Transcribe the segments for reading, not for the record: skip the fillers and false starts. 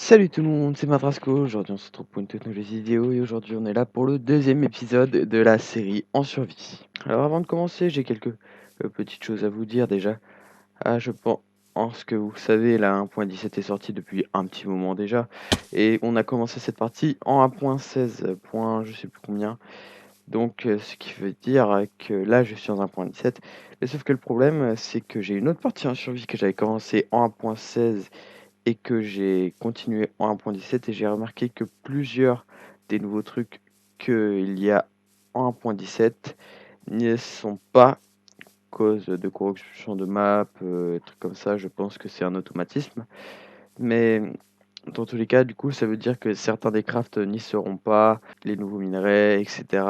Salut tout le monde, c'est Matrasco. Aujourd'hui, on se retrouve pour une toute nouvelle vidéo et aujourd'hui, on est là pour le deuxième épisode de la série En survie. Alors, avant de commencer, j'ai quelques petites choses à vous dire déjà. Je pense que vous savez, la 1.17 est sortie depuis un petit moment déjà et on a commencé cette partie en 1.16, je sais plus combien. Donc, ce qui veut dire que là, je suis en 1.17. Mais sauf que le problème, c'est que j'ai une autre partie en survie que j'avais commencé en 1.16 et que j'ai continué en 1.17 et j'ai remarqué que plusieurs des nouveaux trucs qu'il y a en 1.17 ne sont pas cause de corruption de map, trucs comme ça. Je pense que c'est un automatisme. Mais dans tous les cas, du coup, ça veut dire que certains des crafts n'y seront pas, les nouveaux minerais, etc.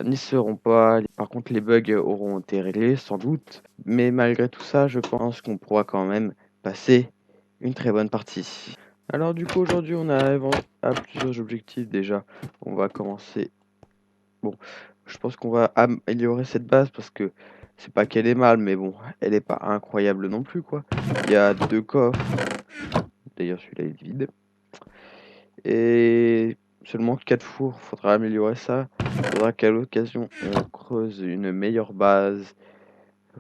n'y seront pas. Par contre, les bugs auront été réglés, sans doute. Mais malgré tout ça, je pense qu'on pourra quand même passer une très bonne partie. Alors du coup, aujourd'hui, on arrive à plusieurs objectifs déjà. On va commencer. Bon, je pense qu'on va améliorer cette base parce que c'est pas qu'elle est mal, mais bon, elle est pas incroyable non plus, quoi. Il y a 2 coffres. D'ailleurs, celui-là est vide. Et seulement 4 fours, faudra améliorer ça. Faudra qu'à l'occasion, on creuse une meilleure base,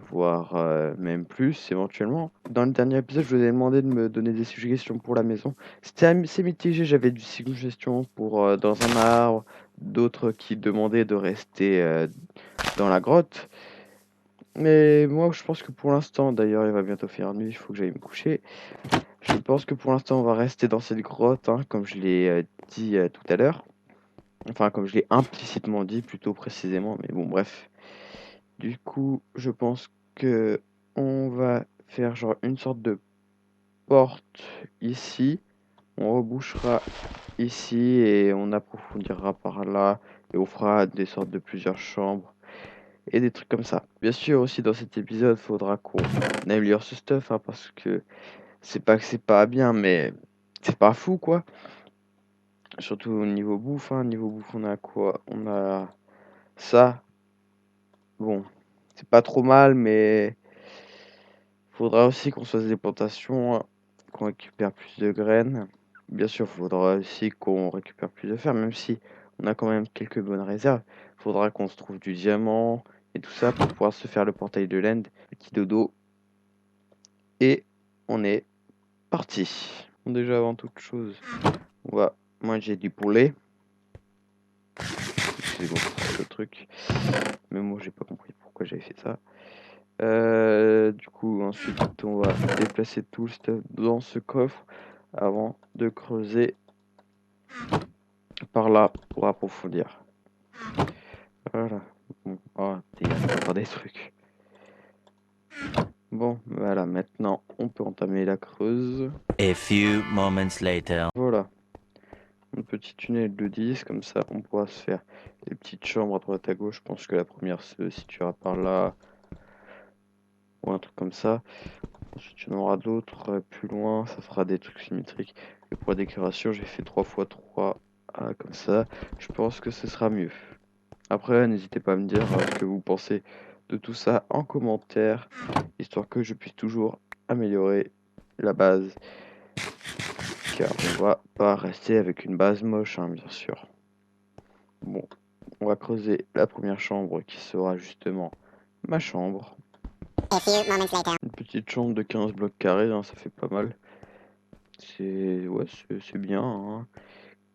voire même plus éventuellement. Dans le dernier épisode, je vous ai demandé de me donner des suggestions pour la maison. C'était assez mitigé, j'avais du suggestions pour dans un arbre, d'autres qui demandaient de rester dans la grotte. Mais moi, je pense que pour l'instant, d'ailleurs, il va bientôt faire nuit, il faut que j'aille me coucher. Je pense que pour l'instant, on va rester dans cette grotte, hein, comme je l'ai dit tout à l'heure. Enfin, comme je l'ai implicitement dit, plutôt précisément, mais bon, bref. Du coup, je pense que on va faire genre une sorte de porte ici. On rebouchera ici et on approfondira par là. Et on fera des sortes de plusieurs chambres et des trucs comme ça. Bien sûr, aussi dans cet épisode, faudra qu'on améliore ce stuff, hein, parce que c'est pas que c'est pas bien, mais c'est pas fou, quoi. Surtout au niveau bouffe, hein. Niveau bouffe, on a quoi? On a ça. Bon, c'est pas trop mal, mais faudra aussi qu'on se fasse des plantations, qu'on récupère plus de graines. Bien sûr, faudra aussi qu'on récupère plus de fer, même si on a quand même quelques bonnes réserves. Faudra qu'on se trouve du diamant et tout ça pour pouvoir se faire le portail de l'end, petit dodo. Et on est parti. Bon, déjà, avant toute chose, on va manger du poulet. C'est bon, c'est le truc. Mais moi, j'ai pas compris pourquoi j'avais fait ça. Du coup, ensuite, on va déplacer tout le stuff dans ce coffre avant de creuser par là pour approfondir. Voilà. Bon, oh, il y a encore des trucs. Bon, voilà, maintenant, on peut entamer la creuse. A few moments later. Voilà. Un petit tunnel de 10, comme ça, on pourra se faire les petites chambres à droite à gauche. Je pense que la première se situera par là, ou un truc comme ça. Ensuite, il y en aura d'autres plus loin, ça fera des trucs symétriques. Et pour la décoration, j'ai fait 3 x 3 comme ça. Je pense que ce sera mieux. Après, n'hésitez pas à me dire ce que vous pensez de tout ça en commentaire, histoire que je puisse toujours améliorer la base. Car on va pas rester avec une base moche, hein, bien sûr. Bon, on va creuser la première chambre qui sera justement ma chambre. Une petite chambre de 15 blocs carrés, hein, ça fait pas mal. C'est bien, hein.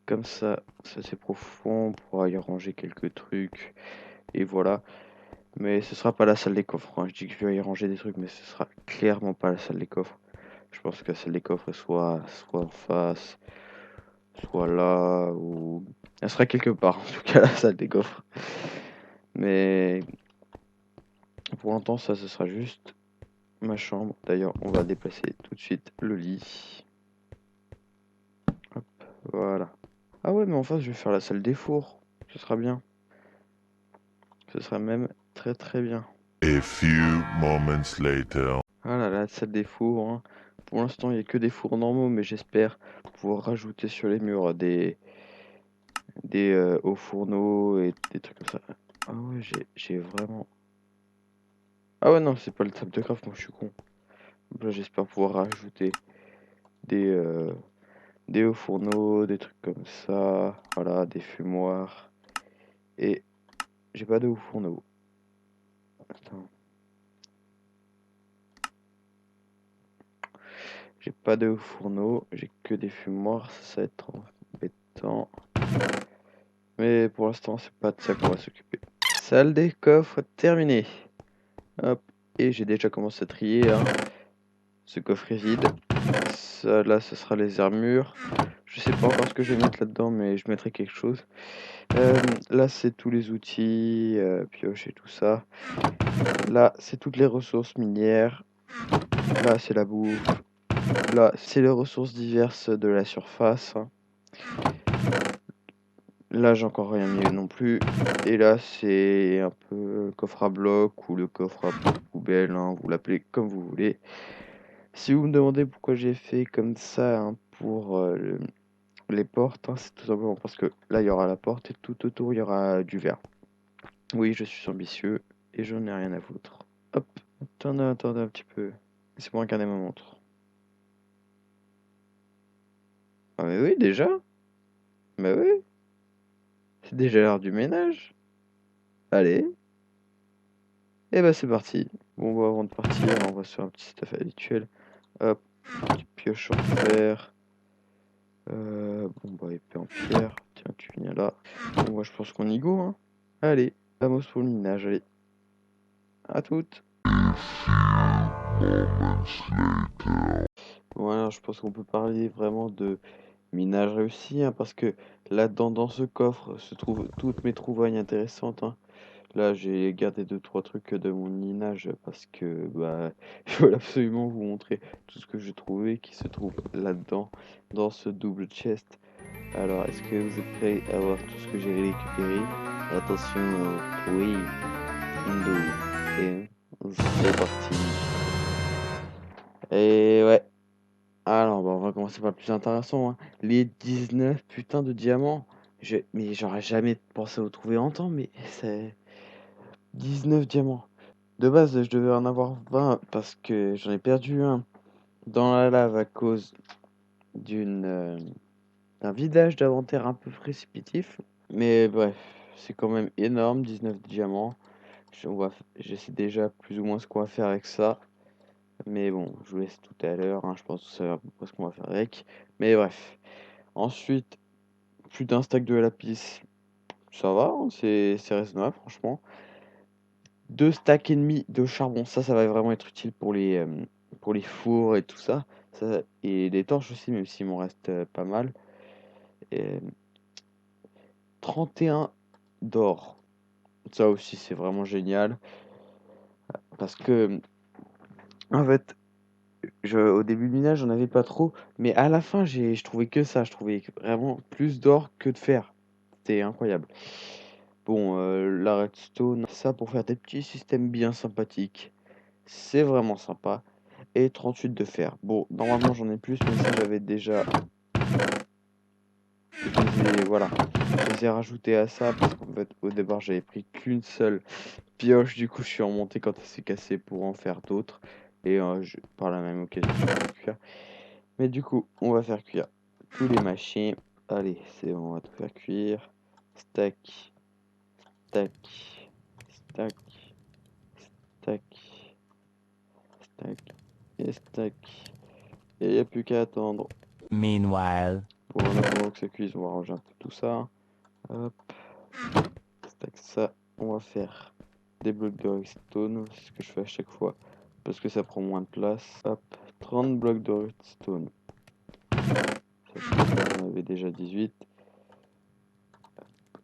Comme ça c'est profond, on pourra y ranger quelques trucs. Et voilà. Mais ce sera pas la salle des coffres, hein. Je dis que je vais y ranger des trucs, mais ce sera clairement pas la salle des coffres. Je pense que la salle des coffres soit en face, soit là, ou... Elle sera quelque part, en tout cas, la salle des coffres. Mais pour l'instant, ça, ce sera juste ma chambre. D'ailleurs, on va déplacer tout de suite le lit. Hop, voilà. Ah ouais, mais en face, je vais faire la salle des fours. Ce sera bien. Ce sera même très très bien. A few moments later. Voilà, la salle des fours, hein. Pour l'instant, il n'y a que des fours normaux, mais j'espère pouvoir rajouter sur les murs des hauts fourneaux et des trucs comme ça. Ah ouais, j'ai vraiment... Ah ouais, non, c'est pas le table de craft, moi je suis con. Là, j'espère pouvoir rajouter des, euh, des hauts fourneaux, des trucs comme ça. Voilà, des fumoirs. Et j'ai pas de hauts fourneaux. Attends. J'ai pas de hauts fourneaux, j'ai que des fumoirs, ça va être embêtant. Mais pour l'instant, c'est pas de ça qu'on va s'occuper. Salle des coffres terminée. Hop, et j'ai déjà commencé à trier, hein. Ce coffre est vide. Ça, là, ce sera les armures. Je sais pas encore ce que je vais mettre là-dedans, mais je mettrai quelque chose. Là, c'est tous les outils, pioche et tout ça. Là, c'est toutes les ressources minières. Là, c'est la bouffe. Là, c'est les ressources diverses de la surface, hein. Là, j'ai encore rien mis non plus. Et là, c'est un peu le coffre à bloc ou le coffre à poubelle, hein, vous l'appelez comme vous voulez. Si vous me demandez pourquoi j'ai fait comme ça, hein, pour les portes, hein, c'est tout simplement parce que là, il y aura la porte et tout autour, il y aura du verre. Oui, je suis ambitieux et je n'ai rien à foutre. Hop, attendez un petit peu. Laissez-moi regarder ma montre. Ah mais oui, déjà? Bah oui, c'est déjà l'heure du ménage. Allez, et bah c'est parti. Bon, bah avant de partir, on va se faire un petit stuff habituel. Hop, petite pioche en fer. Bon bah épée en pierre. Tiens, tu viens là. Bon, moi je pense qu'on y go, hein. Allez, vamos pour le minage, allez. À toutes. Bon alors je pense qu'on peut parler vraiment de minage réussi, hein, parce que là-dedans, dans ce coffre, se trouvent toutes mes trouvailles intéressantes, hein. Là, j'ai gardé deux trois trucs de mon minage parce que bah, je voulais absolument vous montrer tout ce que j'ai trouvé qui se trouve là-dedans, dans ce double chest. Alors, est-ce que vous êtes prêts à voir tout ce que j'ai récupéré? Attention, 3, 2, 1, c'est parti. Et ouais, alors bah, on va commencer par le plus intéressant, hein. Les 19 putains de diamants. Mais j'aurais jamais pensé aux trouver en temps, mais c'est 19 diamants. De base, je devais en avoir 20 parce que j'en ai perdu un dans la lave à cause d'un vidage d'inventaire un peu précipitif. Mais bref, c'est quand même énorme, 19 diamants. Je sais déjà plus ou moins ce qu'on va faire avec ça. Mais bon, je vous laisse tout à l'heure, hein, je pense que vous savez à peu près ce qu'on va faire avec. Mais bref. Ensuite, plus d'un stack de lapis. Ça va, hein, c'est raisonnable, franchement. 2 stacks et demi de charbon. Ça va vraiment être utile pour les fours et tout ça. Et les torches aussi, même s'il m'en reste pas mal. Et 31 d'or. Ça aussi, c'est vraiment génial. Parce que, en fait, au début du minage, j'en avais pas trop. Mais à la fin, je trouvais que ça. Je trouvais vraiment plus d'or que de fer. C'était incroyable. Bon, la redstone, ça pour faire des petits systèmes bien sympathiques. C'est vraiment sympa. Et 38 de fer. Bon, normalement j'en ai plus, mais ça j'avais déjà. Voilà. Je les ai rajoutés à ça parce qu'en fait au départ j'avais pris qu'une seule pioche. Du coup je suis remonté quand elle s'est cassée pour en faire d'autres. Et par la même occasion je vais cuire. Mais du coup on va faire cuire tous les machins. Allez, c'est bon, on va tout faire cuire. Stack, stack, stack, stack, stack et stack. Et il n'y a plus qu'à attendre. Meanwhile. Bon, en attendant que ça cuise, on va ranger un peu tout ça. Hop, stack ça. On va faire des blocs de redstone, c'est ce que je fais à chaque fois, parce que ça prend moins de place. Hop, 30 blocs de redstone. J'en avais déjà 18.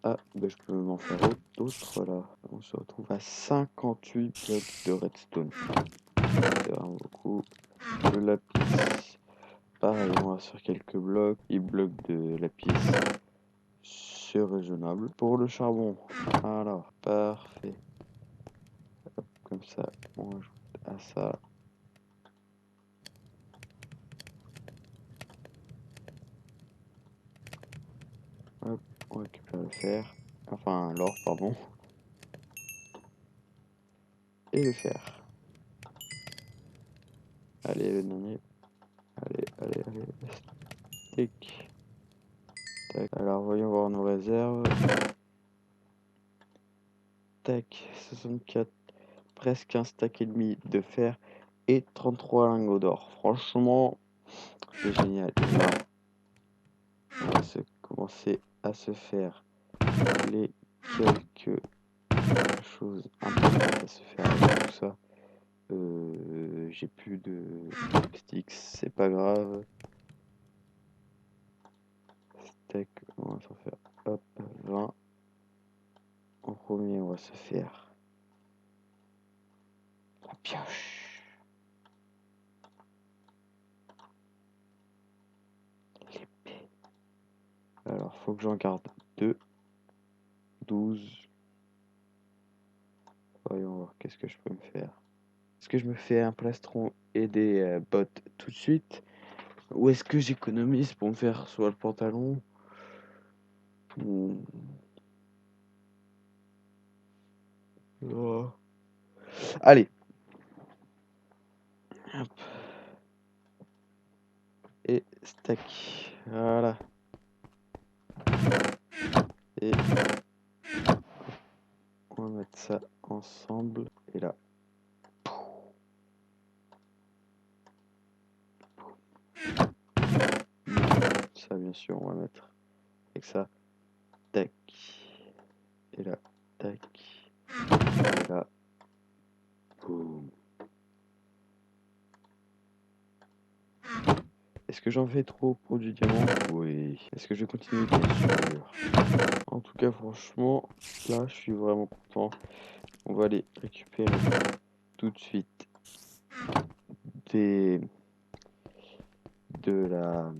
Ah, bah je peux m'en faire d'autres là. On se retrouve à 58 blocs de redstone. C'est vraiment beaucoup. Le lapis. Pareil, on va se faire quelques blocs. 10 blocs de lapis. C'est raisonnable. Pour le charbon, alors, parfait. Hop, comme ça, on rajoute à ça. Hop, on récupère le fer. Enfin, l'or, pardon. Et le fer. Allez, le dernier. Allez. Stick. Tac. Alors voyons voir nos réserves. Tac, 64, presque un stack et demi de fer et 33 lingots d'or. Franchement, c'est génial. Là, on va commencer à se faire les quelques choses importantes à se faire avec tout ça. J'ai plus de sticks, c'est pas grave. Stack, on va s'en faire hop, 20. En premier, on va se faire la pioche. L'épée. Alors, faut que j'en garde 2. 12. Voyons voir, qu'est-ce que je peux me faire. Est-ce que je me fais un plastron et des bottes tout de suite? Ou est-ce que j'économise pour me faire soit le pantalon ou... Oh. Allez. Hop. Et stack. Voilà. Et on va mettre ça ensemble. Et là. Ça, bien sûr, on va mettre avec ça. Tac. Et là. Tac. Et là. Boum. Est-ce que j'en fais trop pour du diamant? Oui. Est-ce que je continue? Bien sûr. En tout cas, franchement, là, je suis vraiment content. On va aller récupérer tout de suite de la...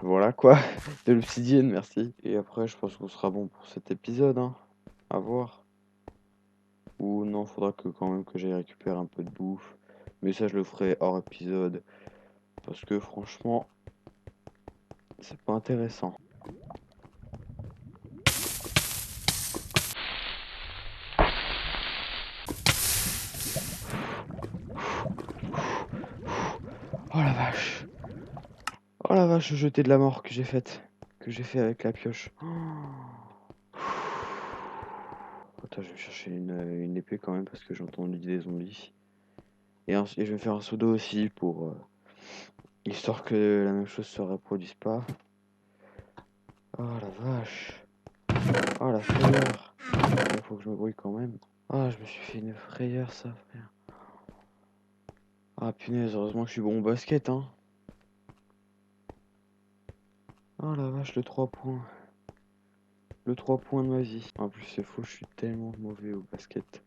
Voilà quoi, de l'obsidienne, merci. Et après, je pense qu'on sera bon pour cet épisode, hein. À voir. Ou non, faudra que quand même que j'aille récupérer un peu de bouffe. Mais ça, je le ferai hors épisode. Parce que franchement, c'est pas intéressant. Oh la vache. Oh la vache, jeter de la mort que j'ai faite. Que j'ai fait avec la pioche. Attends, je vais chercher une épée quand même parce que j'ai entendu des zombies. Et je vais faire un pseudo aussi pour... histoire que la même chose se reproduise pas. Oh la vache. Oh la frayeur. Il faut que je me brouille quand même. Ah, je me suis fait une frayeur ça, frère. Ah punaise, heureusement que je suis bon au basket, hein. Oh la vache, le 3 points. Le 3 points de ma vie. En plus, c'est faux, je suis tellement mauvais au basket.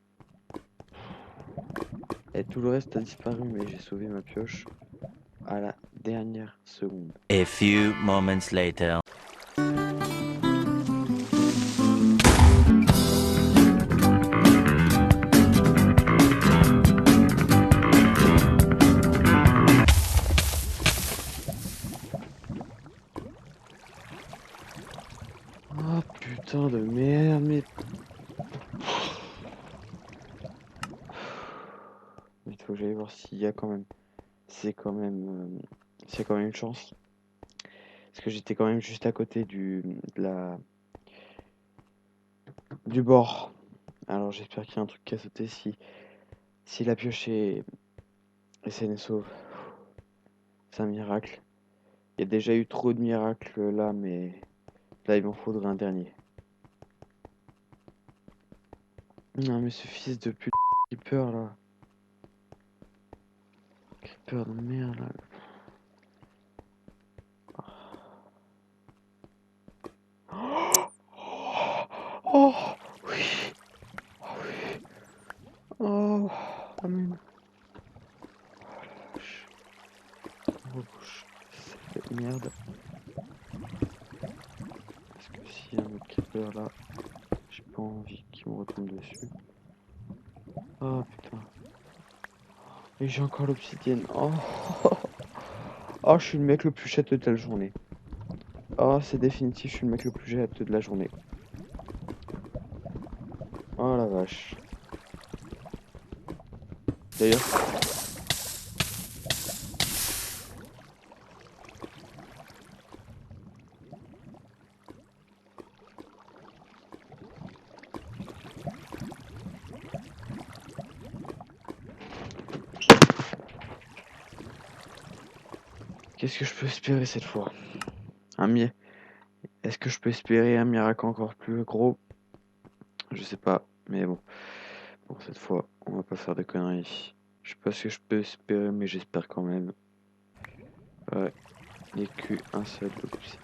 Et tout le reste a disparu, mais j'ai sauvé ma pioche à la dernière seconde. A few moments later. Oh putain de merde, mais... Il faut que j'aille voir s'il y a quand même... S'il y a quand même une chance. Parce que j'étais quand même juste à côté du bord. Alors j'espère qu'il y a un truc qui a sauté si la pioche est saine et sauve. C'est un miracle. Il y a déjà eu trop de miracles là, mais là il m'en faudrait un dernier. Non mais ce fils de pute creeper là. Creeper de merde là. Oh oui. Oh oui. Oh amen. Oh la vache. Rebouche. Cette merde. Parce que s'il y a un autre creeper là, j'ai pas envie qu'il me retombe dessus. Oh putain. Et j'ai encore l'obsidienne. Oh. Oh, je suis le mec le plus châteux de la journée. Oh, c'est définitif, je suis le mec le plus châteux de la journée. Oh la vache. D'ailleurs, Qu'est-ce que je peux espérer cette fois? Est-ce que je peux espérer un miracle encore plus gros? Je sais pas, mais bon. Bon, cette fois, on va pas faire de conneries. Je sais pas ce que je peux espérer, mais j'espère quand même. Ouais, il n'y a qu'un seul de l'obsidienne.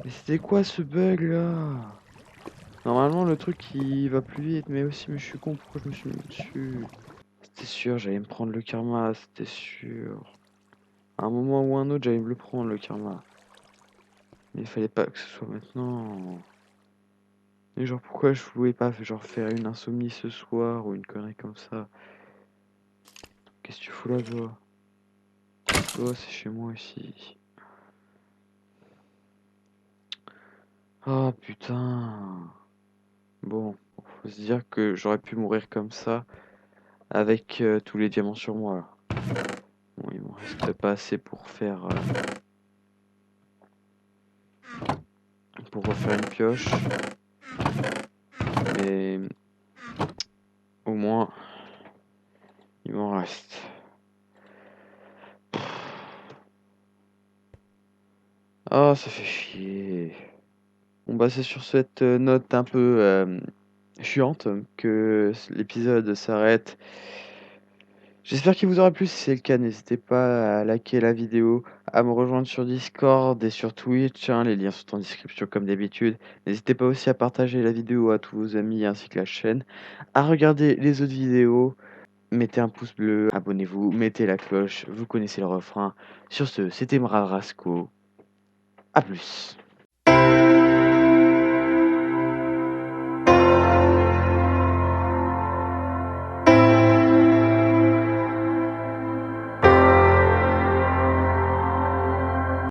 Mais c'était quoi ce bug là? Normalement, le truc il va plus vite, mais aussi, mais je suis con, pourquoi je me suis mis dessus? C'était sûr, j'allais me prendre le karma, c'était sûr. À un moment ou un autre, j'allais me le prendre le karma. Mais il fallait pas que ce soit maintenant. Et genre, pourquoi je pouvais pas genre faire une insomnie ce soir ou une connerie comme ça? Qu'est-ce que tu fous là, toi? Toi, c'est chez moi ici. Ah putain. Bon, faut se dire que j'aurais pu mourir comme ça avec tous les diamants sur moi là. Bon, il m'en reste pas assez pour refaire une pioche, mais au moins il m'en reste. Ah, ça fait chier. Bon bah c'est sur cette note un peu chiante que l'épisode s'arrête. J'espère qu'il vous aura plu. Si c'est le cas, n'hésitez pas à liker la vidéo, à me rejoindre sur Discord et sur Twitch, hein, les liens sont en description comme d'habitude. N'hésitez pas aussi à partager la vidéo à tous vos amis ainsi que la chaîne, à regarder les autres vidéos, mettez un pouce bleu, abonnez-vous, mettez la cloche, vous connaissez le refrain. Sur ce, c'était Mradrasco. À plus.